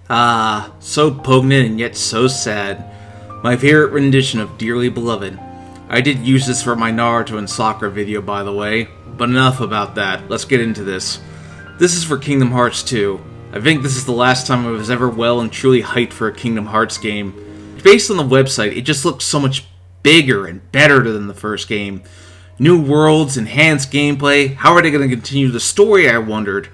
Ah, so poignant and yet so sad. My favorite rendition of Dearly Beloved. I did use this for my Naruto and Sakura video, by the way, but enough about that. Let's get into this. This is for Kingdom Hearts 2. I think this is the last time I was ever well and truly hyped for a Kingdom Hearts game. Based on the website, it just looks so much bigger and better than the first game. New worlds, enhanced gameplay, how are they going to continue the story, I wondered.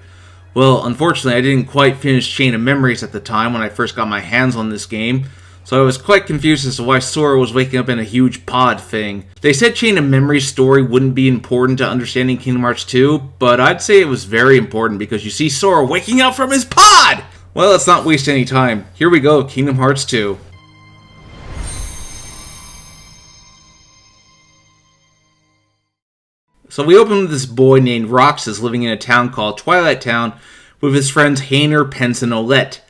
Well, unfortunately, I didn't quite finish Chain of Memories at the time when I first got my hands on this game, so I was quite confused as to why Sora was waking up in a huge pod thing. They said Chain of Memories' story wouldn't be important to understanding Kingdom Hearts 2, but I'd say it was very important because you see Sora waking up from his pod! Well, let's not waste any time. Here we go, Kingdom Hearts 2. So we open with this boy named Roxas living in a town called Twilight Town with his friends Hayner, Pence, and Olette.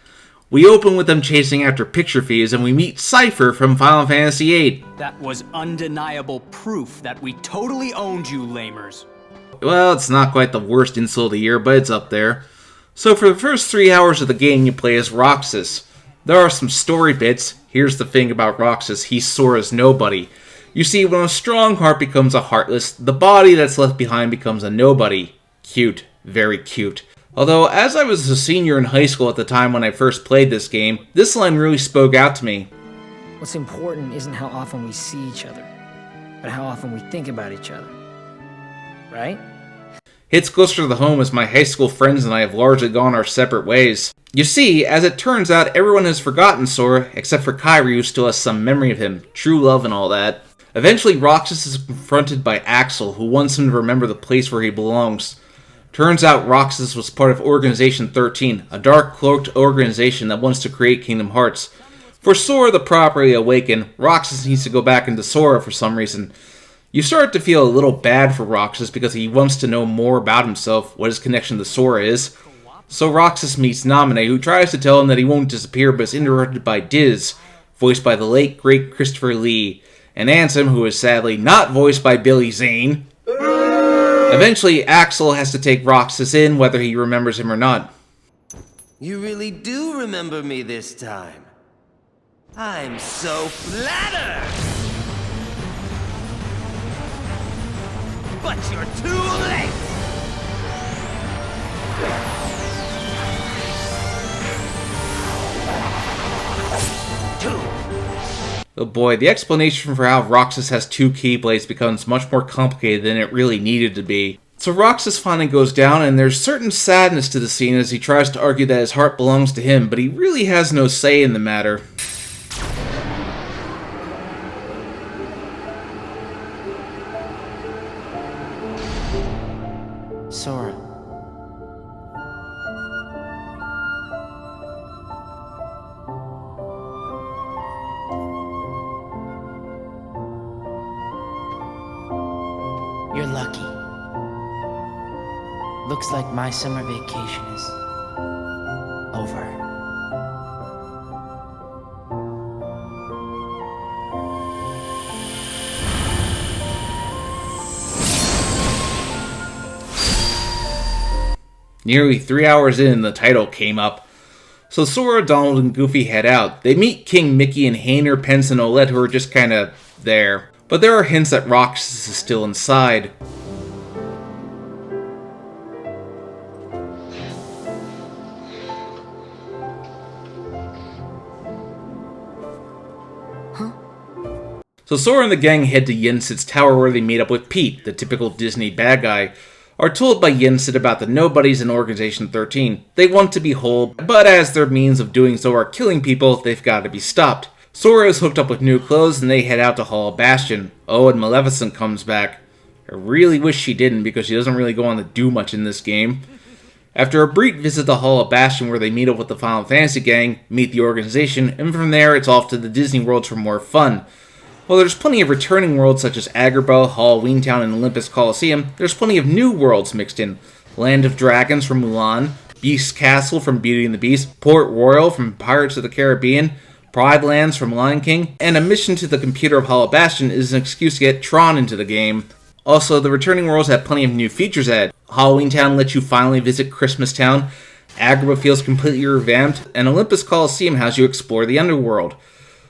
We open with them chasing after picture thieves, and we meet Cypher from Final Fantasy VIII. That was undeniable proof that we totally owned you, lamers. Well, it's not quite the worst insult of the year, but it's up there. So for the first 3 hours of the game, you play as Roxas. There are some story bits. Here's the thing about Roxas, he's Sora's nobody. You see, when a strong heart becomes a heartless, the body that's left behind becomes a nobody. Cute. Very cute. Although, as I was a senior in high school at the time when I first played this game, this line really spoke out to me. What's important isn't how often we see each other, but how often we think about each other. Right? Hits closer to the home as my high school friends and I have largely gone our separate ways. You see, as it turns out, everyone has forgotten Sora, except for Kairi, who still has some memory of him, true love and all that. Eventually, Roxas is confronted by Axel, who wants him to remember the place where he belongs. Turns out Roxas was part of Organization 13, a dark-cloaked organization that wants to create Kingdom Hearts. For Sora to properly awaken, Roxas needs to go back into Sora for some reason. You start to feel a little bad for Roxas because he wants to know more about himself, what his connection to Sora is. So Roxas meets Naminé, who tries to tell him that he won't disappear, but is interrupted by Diz, voiced by the late, great Christopher Lee, and Ansem, who is sadly not voiced by Billy Zane. Eventually, Axel has to take Roxas in, whether he remembers him or not. You really do remember me this time. I'm so flattered! But you're too late! Oh boy, the explanation for how Roxas has two Keyblades becomes much more complicated than it really needed to be. So Roxas finally goes down, and there's certain sadness to the scene as he tries to argue that his heart belongs to him, but he really has no say in the matter. Sora. You're lucky. Looks like my summer vacation is over. Nearly 3 hours in, the title came up. So Sora, Donald, and Goofy head out. They meet King Mickey and Hayner, Pence, and Olette, who are just kinda there. But there are hints that Roxas is still inside. So Sora and the gang head to Yensid's tower where they meet up with Pete, the typical Disney bad guy. Are told by Yensid about the nobodies in Organization 13. They want to be whole, but as their means of doing so are killing people, they've got to be stopped. Sora is hooked up with new clothes and they head out to Hall of Bastion. Oh, and Maleficent comes back. I really wish she didn't because she doesn't really go on to do much in this game. After a brief visit to Hall of Bastion where they meet up with the Final Fantasy gang, meet the organization, and from there it's off to the Disney worlds for more fun. While there's plenty of returning worlds such as Agrabah, Halloween Town, and Olympus Coliseum, there's plenty of new worlds mixed in. Land of Dragons from Mulan, Beast Castle from Beauty and the Beast, Port Royal from Pirates of the Caribbean, Pride Lands from Lion King, and a mission to the computer of Hall of Bastion is an excuse to get Tron into the game. Also, the returning worlds have plenty of new features added. Halloween Town lets you finally visit Christmas Town. Agrabah feels completely revamped, and Olympus Coliseum has you explore the underworld.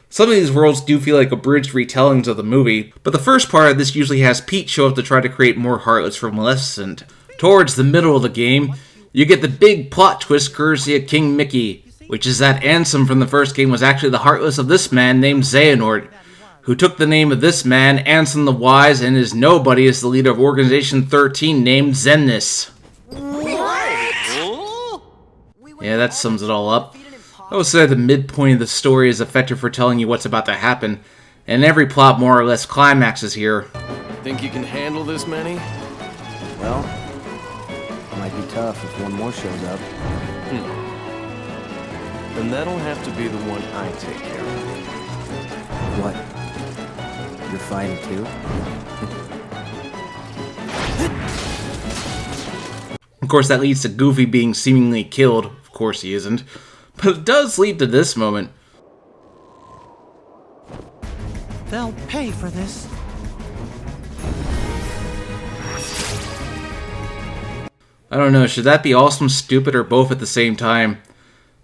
Some of these worlds do feel like abridged retellings of the movie, but the first part of this usually has Pete show up to try to create more Heartless for Maleficent. Towards the middle of the game, you get the big plot twist courtesy of King Mickey, which is that Ansem from the first game was actually the Heartless of this man named Xehanort, who took the name of this man, Ansem the Wise, and his nobody is the leader of Organization 13 named Xemnas. Yeah, that sums it all up. I would say the midpoint of the story is effective for telling you what's about to happen, and every plot more or less climaxes here. Think you can handle this many? Well, it might be tough if one more shows up. Then that'll have to be the one I take care of. What? You're fighting too? Of course, that leads to Goofy being seemingly killed. Of course he isn't. But it does lead to this moment. They'll pay for this. I don't know, should that be awesome, stupid, or both at the same time?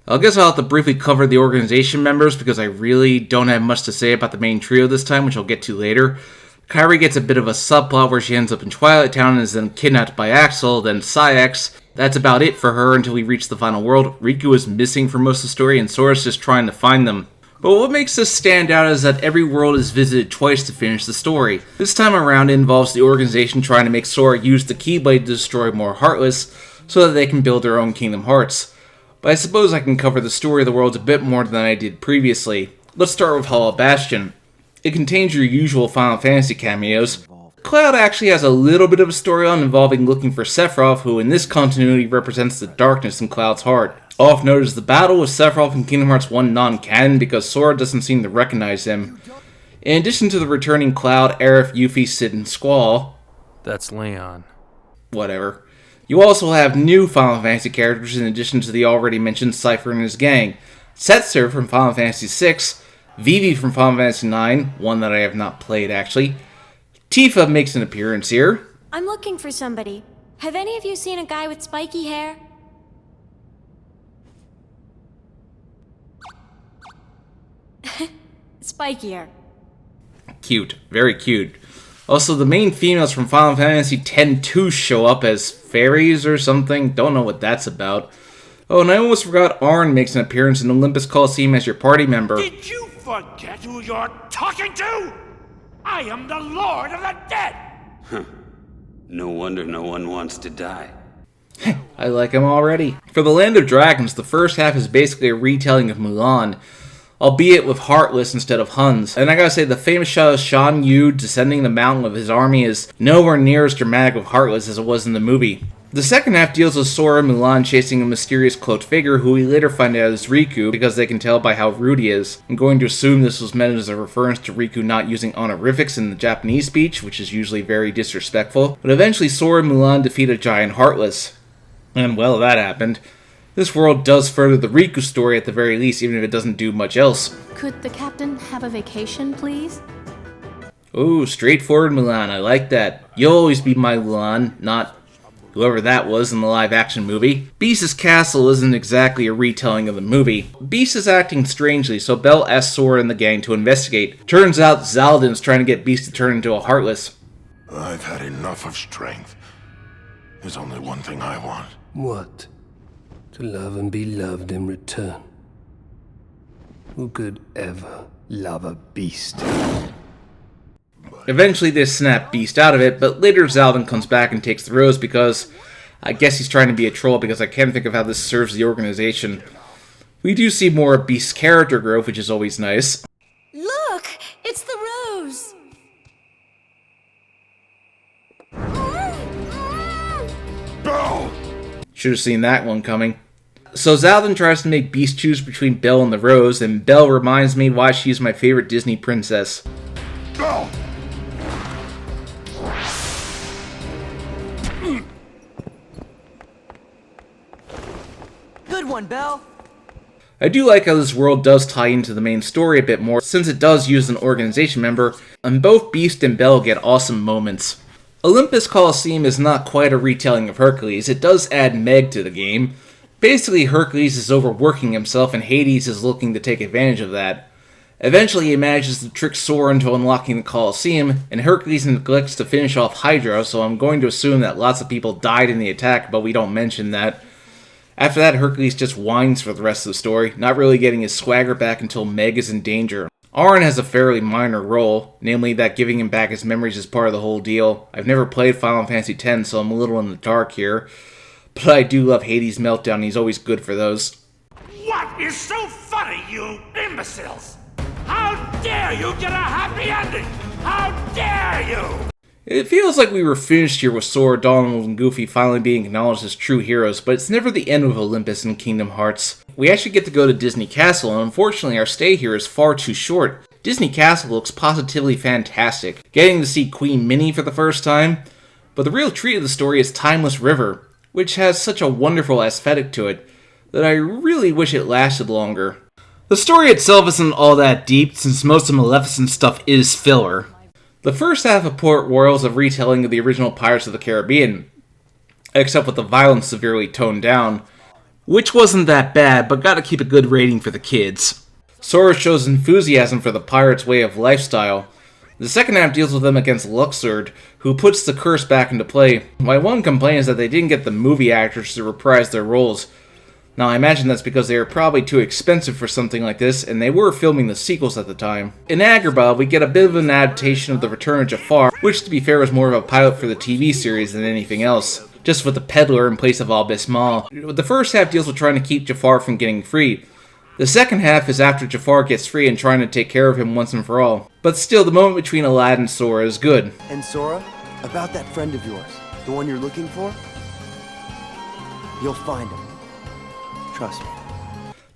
I guess I'll have to briefly cover the organization members because I really don't have much to say about the main trio this time, which I'll get to later. Kairi gets a bit of a subplot where she ends up in Twilight Town and is then kidnapped by Axel, then Saïx. That's about it for her until we reach the final world. Riku is missing for most of the story and Sora's just trying to find them. But what makes this stand out is that every world is visited twice to finish the story. This time around it involves the organization trying to make Sora use the Keyblade to destroy more Heartless so that they can build their own Kingdom Hearts. But I suppose I can cover the story of the worlds a bit more than I did previously. Let's start with Hall of Bastion. It contains your usual Final Fantasy cameos. Cloud actually has a little bit of a storyline involving looking for Sephiroth, who in this continuity represents the darkness in Cloud's heart. Off note is the battle with Sephiroth in Kingdom Hearts 1 non-canon because Sora doesn't seem to recognize him. In addition to the returning Cloud, Aerith, Yuffie, Sid, and Squall. That's Leon. Whatever. You also have new Final Fantasy characters in addition to the already mentioned Cypher and his gang. Setzer from Final Fantasy VI, Vivi from Final Fantasy IX, one that I have not played actually. Tifa makes an appearance here. I'm looking for somebody. Have any of you seen a guy with spiky hair? Spikier. Cute. Very cute. Also, the main females from Final Fantasy X-2 show up as fairies or something. Don't know what that's about. Oh, and I almost forgot Arn makes an appearance in Olympus Coliseum as your party member. Did you forget who you're talking to? I am the Lord of the Dead! No wonder no one wants to die. I like him already. For the Land of Dragons, the first half is basically a retelling of Mulan, albeit with Heartless instead of Huns. And I gotta say, the famous shot of Shan Yu descending the mountain with his army is nowhere near as dramatic with Heartless as it was in the movie. The second half deals with Sora and Mulan chasing a mysterious cloaked figure who we later find out is Riku because they can tell by how rude he is. I'm going to assume this was meant as a reference to Riku not using honorifics in the Japanese speech, which is usually very disrespectful. But eventually Sora and Mulan defeat a giant Heartless. And well, that happened. This world does further the Riku story at the very least, even if it doesn't do much else. Could the captain have a vacation, please? Ooh, straightforward Mulan, I like that. You'll always be my Mulan, not whoever that was in the live-action movie. Beast's castle isn't exactly a retelling of the movie. Beast is acting strangely, so Belle asks Sora and the gang to investigate. Turns out Xaldin's trying to get Beast to turn into a Heartless. I've had enough of strength. There's only one thing I want. What? To love and be loved in return. Who could ever love a beast? Eventually they snap Beast out of it, but later Xaldin comes back and takes the rose because I guess he's trying to be a troll because I can't think of how this serves the organization. We do see more of Beast's character growth, which is always nice. Look! It's the rose! Belle! Should have seen that one coming. So Xaldin tries to make Beast choose between Belle and the rose, and Belle reminds me why she's my favorite Disney princess. Belle! Good one, Belle. I do like how this world does tie into the main story a bit more, since it does use an organization member, and both Beast and Belle get awesome moments. Olympus Coliseum is not quite a retelling of Hercules, it does add Meg to the game. Basically, Hercules is overworking himself and Hades is looking to take advantage of that. Eventually, he manages to trick Sora into unlocking the Colosseum, and Hercules neglects to finish off Hydra, so I'm going to assume that lots of people died in the attack, but we don't mention that. After that, Hercules just whines for the rest of the story, not really getting his swagger back until Meg is in danger. Auron has a fairly minor role, namely that giving him back his memories is part of the whole deal. I've never played Final Fantasy X, so I'm a little in the dark here, but I do love Hades' meltdown, he's always good for those. What is so funny, you imbeciles? How dare you get a happy ending? How dare you? It feels like we were finished here with Sora, Donald, and Goofy finally being acknowledged as true heroes, but it's never the end of Olympus and Kingdom Hearts. We actually get to go to Disney Castle, and unfortunately our stay here is far too short. Disney Castle looks positively fantastic, getting to see Queen Minnie for the first time, but the real treat of the story is Timeless River, which has such a wonderful aesthetic to it that I really wish it lasted longer. The story itself isn't all that deep, since most of Maleficent's stuff is filler. The first half of Port Royal is a retelling of the original Pirates of the Caribbean, except with the violence severely toned down, which wasn't that bad, but gotta keep a good rating for the kids. Sora shows enthusiasm for the pirates' way of lifestyle. The second half deals with them against Luxord, who puts the curse back into play. My one complaint is that they didn't get the movie actors to reprise their roles. Now, I imagine that's because they were probably too expensive for something like this, and they were filming the sequels at the time. In Agrabah, we get a bit of an adaptation of The Return of Jafar, which to be fair was more of a pilot for the TV series than anything else, just with the peddler in place of Al Bismal. The first half deals with trying to keep Jafar from getting free. The second half is after Jafar gets free and trying to take care of him once and for all. But still, the moment between Aladdin and Sora is good. And Sora, about that friend of yours, the one you're looking for, you'll find him. Trust me.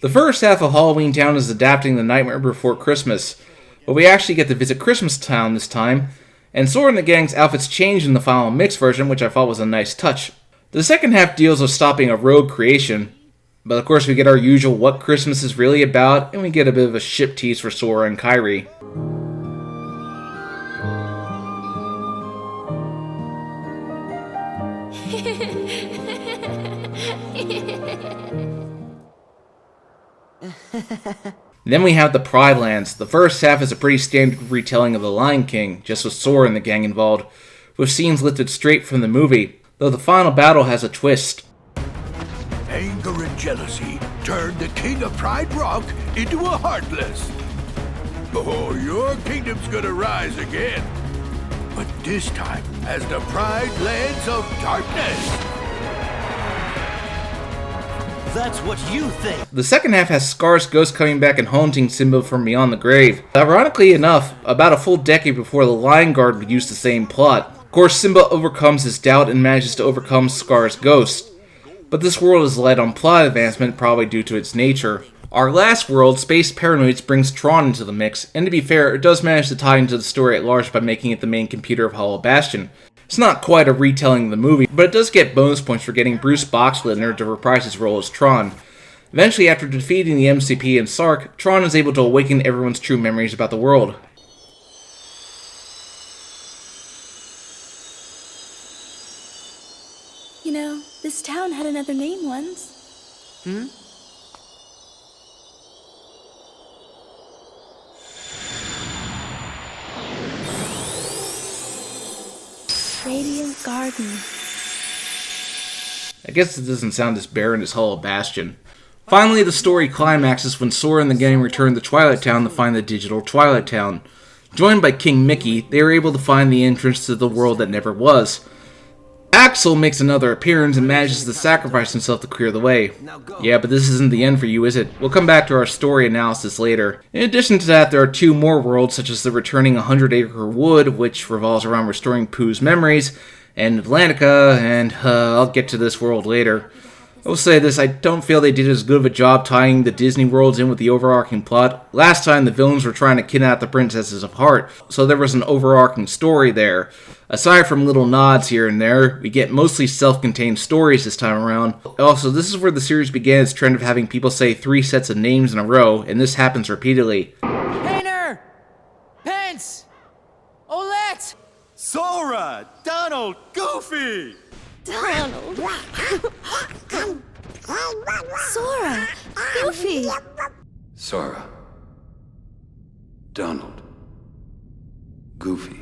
The first half of Halloween Town is adapting The Nightmare Before Christmas, but we actually get to visit Christmas Town this time, and Sora and the gang's outfits change in the final mix version, which I thought was a nice touch. The second half deals with stopping a rogue creation, but of course we get our usual what Christmas is really about, and we get a bit of a ship tease for Sora and Kairi. Then we have the Pride Lands. The first half is a pretty standard retelling of The Lion King, just with Sora and the gang involved, with scenes lifted straight from the movie, though the final battle has a twist. Anger and jealousy turned the king of Pride Rock into a Heartless. Oh, your kingdom's gonna rise again. But this time as the Pride Lands of Darkness. That's what you think. The second half has Scar's ghost coming back and haunting Simba from beyond the grave. Ironically enough, about a full decade before the Lion Guard would use the same plot. Of course, Simba overcomes his doubt and manages to overcome Scar's ghost. But this world is light on plot advancement, probably due to its nature. Our last world, Space Paranoids, brings Tron into the mix, and to be fair, it does manage to tie into the story at large by making it the main computer of Hollow Bastion. It's not quite a retelling of the movie, but it does get bonus points for getting Bruce Boxleitner to reprise his role as Tron. Eventually, after defeating the MCP and Sark, Tron is able to awaken everyone's true memories about the world. You know, this town had another name once. Radiant Garden. I guess it doesn't sound as barren as Hollow Bastion. Finally, the story climaxes when Sora and the gang return to Twilight Town to find the digital Twilight Town. Joined by King Mickey, they are able to find the entrance to the world that never was. Axel makes another appearance and manages to sacrifice himself to clear the way. Yeah, but this isn't the end for you, is it? We'll come back to our story analysis later. In addition to that, there are two more worlds, such as the returning 100-Acre Wood, which revolves around restoring Pooh's memories, and Atlantica, and I'll get to this world later. I will say this, I don't feel they did as good of a job tying the Disney worlds in with the overarching plot. Last time the villains were trying to kidnap the princesses of Heart, so there was an overarching story there. Aside from little nods here and there, we get mostly self-contained stories this time around. Also, this is where the series began its trend of having people say 3 sets of names in a row, and this happens repeatedly. Painter! Pence! Olette! Sora! Donald! Goofy! Donald. Sora! Goofy! Sora. Donald. Goofy.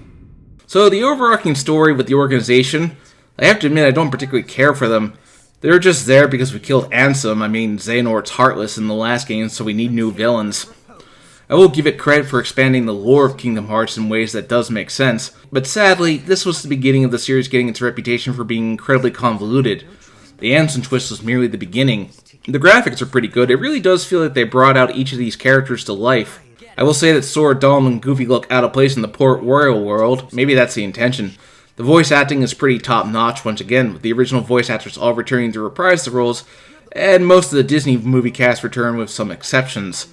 So the overarching story with the organization, I have to admit I don't particularly care for them. They're just there because we killed Ansem. I mean, Xehanort's heartless in the last game, so we need new villains. I will give it credit for expanding the lore of Kingdom Hearts in ways that does make sense, but sadly, this was the beginning of the series getting its reputation for being incredibly convoluted. The Ansem twist was merely the beginning. The graphics are pretty good. It really does feel like they brought out each of these characters to life. I will say that Sora, Donald, and Goofy look out of place in the Port Royal world. Maybe that's the intention. The voice acting is pretty top-notch once again, with the original voice actors all returning to reprise the roles, and most of the Disney movie cast return with some exceptions.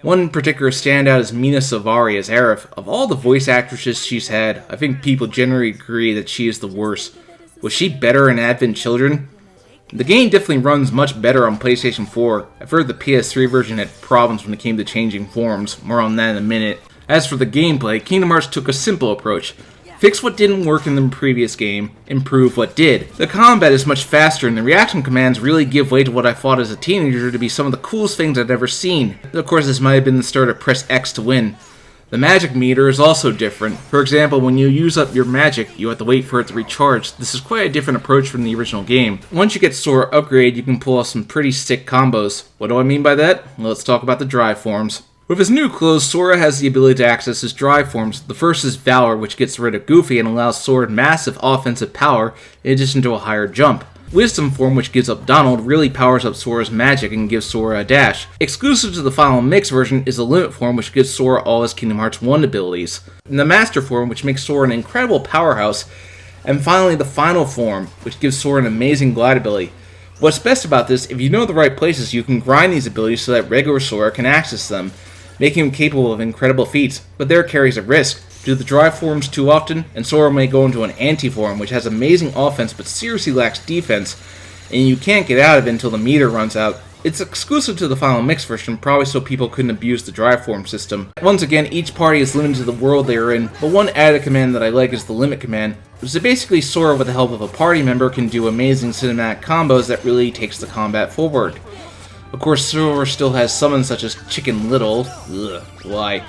One particular standout is Mina Savari as Aerith. Of all the voice actresses she's had, I think people generally agree that she is the worst. Was she better in Advent Children? The game definitely runs much better on PlayStation 4. I've heard the PS3 version had problems when it came to changing forms. More on that in a minute. As for the gameplay, Kingdom Hearts took a simple approach. Fix what didn't work in the previous game, improve what did. The combat is much faster, and the reaction commands really give way to what I thought as a teenager to be some of the coolest things I'd ever seen. Of course, this might have been the start of press X to win. The magic meter is also different. For example, when you use up your magic, you have to wait for it to recharge. This is quite a different approach from the original game. Once you get Sora upgrade, you can pull off some pretty sick combos. What do I mean by that? Well, let's talk about the drive forms. With his new clothes, Sora has the ability to access his drive forms. The first is Valor, which gets rid of Goofy and allows Sora massive offensive power in addition to a higher jump. Wisdom form, which gives up Donald, really powers up Sora's magic and gives Sora a dash. Exclusive to the final mix version is the Limit form, which gives Sora all his Kingdom Hearts 1 abilities. And the Master form, which makes Sora an incredible powerhouse. And finally, the Final form, which gives Sora an amazing glide ability. What's best about this, if you know the right places, you can grind these abilities so that regular Sora can access them, making him capable of incredible feats, but there carries a risk. Do the drive forms too often, and Sora may go into an anti-form, which has amazing offense but seriously lacks defense, and you can't get out of it until the meter runs out. It's exclusive to the final mix version, probably so people couldn't abuse the drive form system. Once again, each party is limited to the world they are in, but one added command that I like is the Limit command, which is basically Sora with the help of a party member can do amazing cinematic combos that really takes the combat forward. Of course, Sora still has summons such as Chicken Little, why?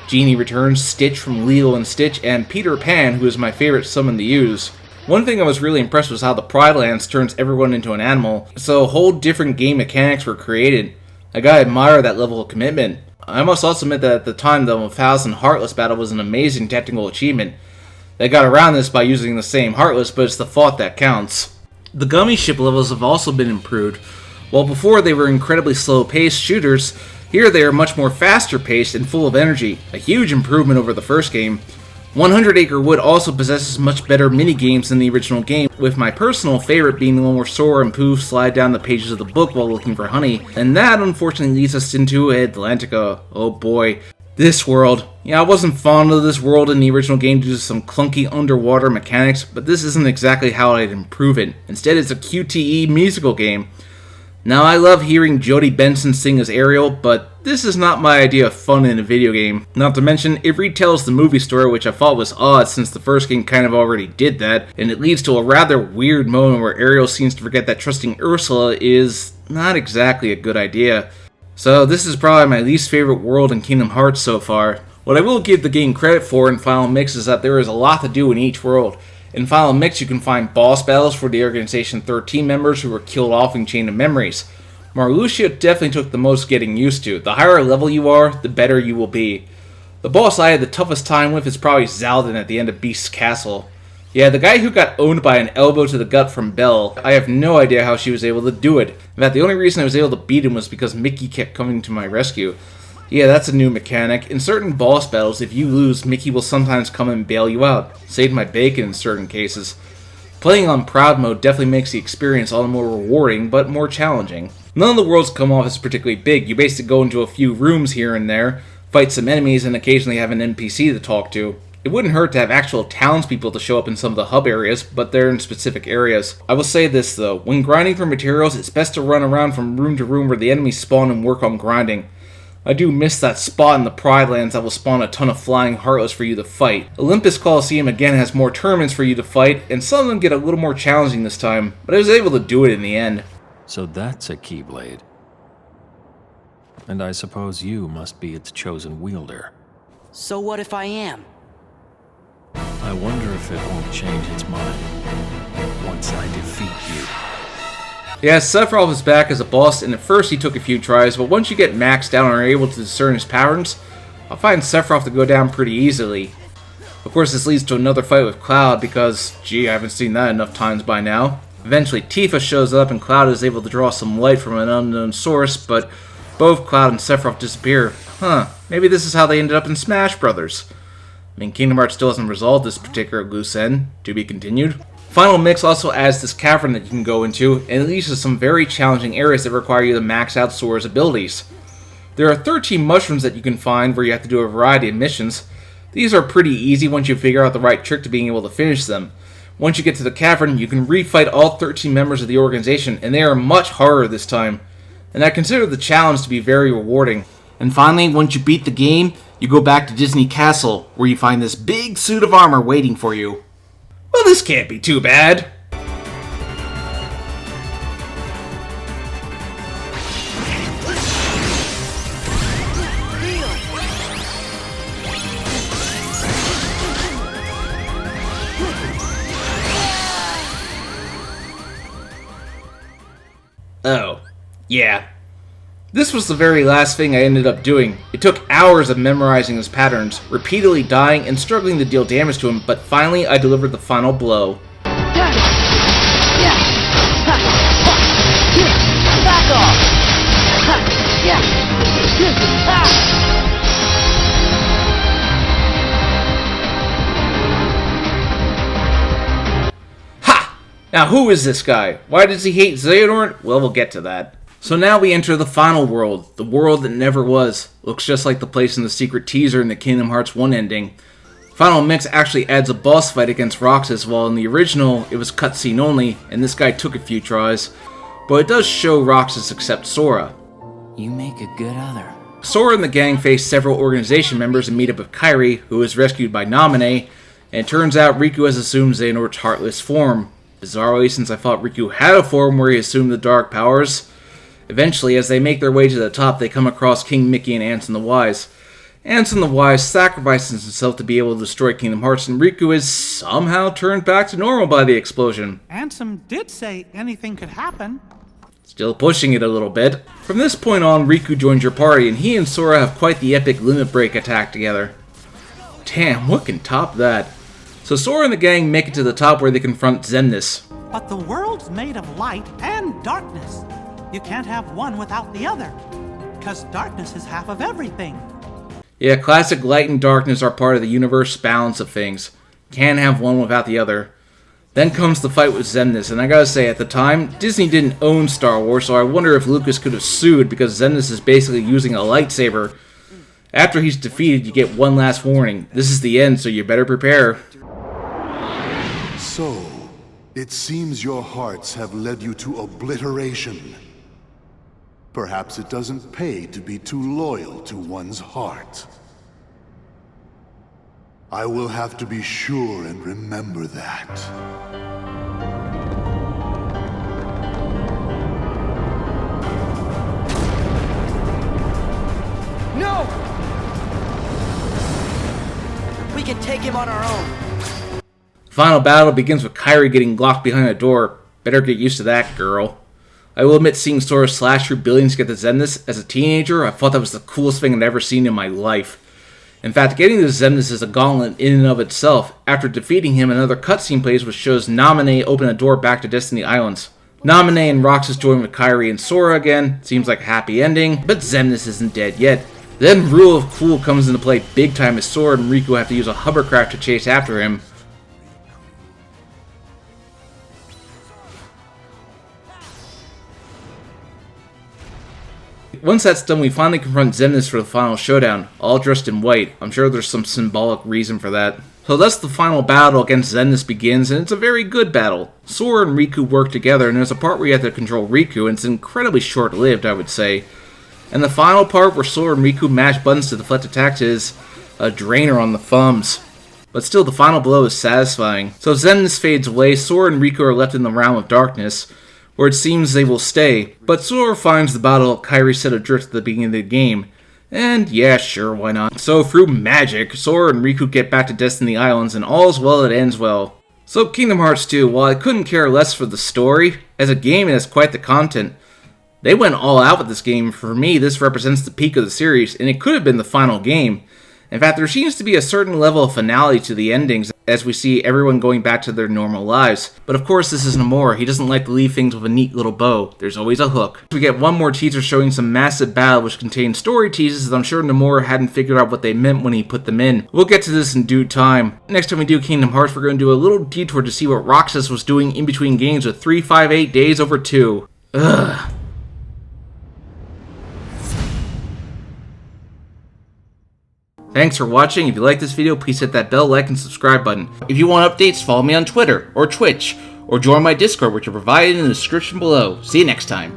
Genie returns, Stitch from Lilo and Stitch, and Peter Pan, who is my favorite summon to use. One thing I was really impressed was how the Pride Lands turns everyone into an animal, so whole different game mechanics were created. I gotta admire that level of commitment. I must also admit that at the time the 1000 Heartless battle was an amazing technical achievement. They got around this by using the same Heartless, but it's the thought that counts. The Gummy Ship levels have also been improved. While before they were incredibly slow-paced shooters, here they are much more faster-paced and full of energy, a huge improvement over the first game. 100 Acre Wood also possesses much better mini-games than the original game, with my personal favorite being the one where Sora and Pooh slide down the pages of the book while looking for honey, and that unfortunately leads us into Atlantica. Oh boy. This world. Yeah, I wasn't fond of this world in the original game due to some clunky underwater mechanics, but this isn't exactly how I'd improve it. Instead, it's a QTE musical game. Now, I love hearing Jodie Benson sing as Ariel, but this is not my idea of fun in a video game. Not to mention, it retells the movie story, which I thought was odd since the first game kind of already did that, and it leads to a rather weird moment where Ariel seems to forget that trusting Ursula is not exactly a good idea. So this is probably my least favorite world in Kingdom Hearts so far. What I will give the game credit for in Final Mix is that there is a lot to do in each world. In Final Mix, you can find boss battles for the Organization 13 members who were killed off in Chain of Memories. Marluxia definitely took the most getting used to. The higher level you are, the better you will be. The boss I had the toughest time with is probably Zaldin at the end of Beast's Castle. Yeah, the guy who got owned by an elbow to the gut from Belle. I have no idea how she was able to do it. In fact, the only reason I was able to beat him was because Mickey kept coming to my rescue. Yeah, that's a new mechanic. In certain boss battles, if you lose, Mickey will sometimes come and bail you out. Save my bacon in certain cases. Playing on Proud Mode definitely makes the experience all the more rewarding, but more challenging. None of the worlds come off as particularly big. You basically go into a few rooms here and there, fight some enemies, and occasionally have an NPC to talk to. It wouldn't hurt to have actual townspeople to show up in some of the hub areas, but they're in specific areas. I will say this though, when grinding for materials, it's best to run around from room to room where the enemies spawn and work on grinding. I do miss that spot in the Pride Lands that will spawn a ton of flying Heartless for you to fight. Olympus Coliseum again has more tournaments for you to fight, and some of them get a little more challenging this time, but I was able to do it in the end. So that's a Keyblade. And I suppose you must be its chosen wielder. So what if I am? I wonder if it won't change its mind once I defeat you. Yeah, Sephiroth is back as a boss, and at first he took a few tries, but once you get maxed out and are able to discern his patterns, I find Sephiroth to go down pretty easily. Of course, this leads to another fight with Cloud because, gee, I haven't seen that enough times by now. Eventually, Tifa shows up and Cloud is able to draw some light from an unknown source, but both Cloud and Sephiroth disappear. Huh, maybe this is how they ended up in Smash Brothers. I mean, Kingdom Hearts still hasn't resolved this particular loose end. To be continued. Final Mix also adds this cavern that you can go into, and it leads to some very challenging areas that require you to max out Sora's abilities. There are 13 mushrooms that you can find where you have to do a variety of missions. These are pretty easy once you figure out the right trick to being able to finish them. Once you get to the cavern, you can refight all 13 members of the organization, and they are much harder this time. And I consider the challenge to be very rewarding. And finally, once you beat the game, you go back to Disney Castle, where you find this big suit of armor waiting for you. Well, this can't be too bad. Oh, yeah. This was the very last thing I ended up doing. It took hours of memorizing his patterns, repeatedly dying and struggling to deal damage to him, but finally I delivered the final blow. Back off! Ha! Now who is this guy? Why does he hate Xehanort? Well, we'll get to that. So now we enter the final world, the world that never was. Looks just like the place in the secret teaser in the Kingdom Hearts 1 ending. Final Mix actually adds a boss fight against Roxas, while in the original it was cutscene only, and this guy took a few tries. But it does show Roxas accept Sora. You make a good other. Sora and the gang face several organization members and meet up with Kairi, who is rescued by Naminé, and it turns out Riku has assumed Xehanort's heartless form. Bizarrely, since I thought Riku had a form where he assumed the dark powers. Eventually, as they make their way to the top, they come across King Mickey and Ansem the Wise. Ansem the Wise sacrifices himself to be able to destroy Kingdom Hearts, and Riku is somehow turned back to normal by the explosion. Ansem did say anything could happen. Still pushing it a little bit. From this point on, Riku joins your party, and he and Sora have quite the epic limit break attack together. Damn, what can top that? So Sora and the gang make it to the top where they confront Xemnas. But the world's made of light and darkness. You can't have one without the other, because darkness is half of everything. Yeah, classic light and darkness are part of the universe balance of things. Can't have one without the other. Then comes the fight with Xemnas, and I gotta say, at the time, Disney didn't own Star Wars, so I wonder if Lucas could have sued because Xemnas is basically using a lightsaber. After he's defeated, you get one last warning. This is the end, so you better prepare. So, it seems your hearts have led you to obliteration. Perhaps it doesn't pay to be too loyal to one's heart. I will have to be sure and remember that. No! We can take him on our own. Final battle begins with Kairi getting locked behind a door. Better get used to that, girl. I will admit, seeing Sora slash through buildings to get to Xemnas as a teenager, I thought that was the coolest thing I'd ever seen in my life. In fact, getting to Xemnas is a gauntlet in and of itself. After defeating him, another cutscene plays which shows Naminé open a door back to Destiny Islands. Naminé and Roxas join with Kairi and Sora again. Seems like a happy ending, but Xemnas isn't dead yet. Then Rule of Cool comes into play big time as Sora and Riku have to use a hovercraft to chase after him. Once that's done, we finally confront Xemnas for the final showdown, all dressed in white. I'm sure there's some symbolic reason for that. So thus the final battle against Xemnas begins, and it's a very good battle. Sora and Riku work together, and there's a part where you have to control Riku, and it's incredibly short-lived, I would say. And the final part where Sora and Riku mash buttons to deflect attacks is a drainer on the thumbs. But still, the final blow is satisfying. So Xemnas fades away, Sora and Riku are left in the realm of darkness, where it seems they will stay, but Sora finds the bottle Kairi set adrift at the beginning of the game, and yeah, sure, why not. So through magic, Sora and Riku get back to Destiny Islands, and all's well that ends well. So Kingdom Hearts 2, while I couldn't care less for the story, as a game it has quite the content. They went all out with this game. For me, this represents the peak of the series, and it could have been the final game. In fact, there seems to be a certain level of finality to the endings, as we see everyone going back to their normal lives. But of course, this is Nomura. He doesn't like to leave things with a neat little bow. There's always a hook. We get one more teaser showing some massive battle, which contains story teases that I'm sure Nomura hadn't figured out what they meant when he put them in. We'll get to this in due time. Next time we do Kingdom Hearts, we're going to do a little detour to see what Roxas was doing in between games with 358 Days Over 2. Ugh. Thanks for watching. If you like this video, please hit that bell, like, and subscribe button. If you want updates, follow me on Twitter or Twitch, or join my Discord, which are provided in the description below. See you next time.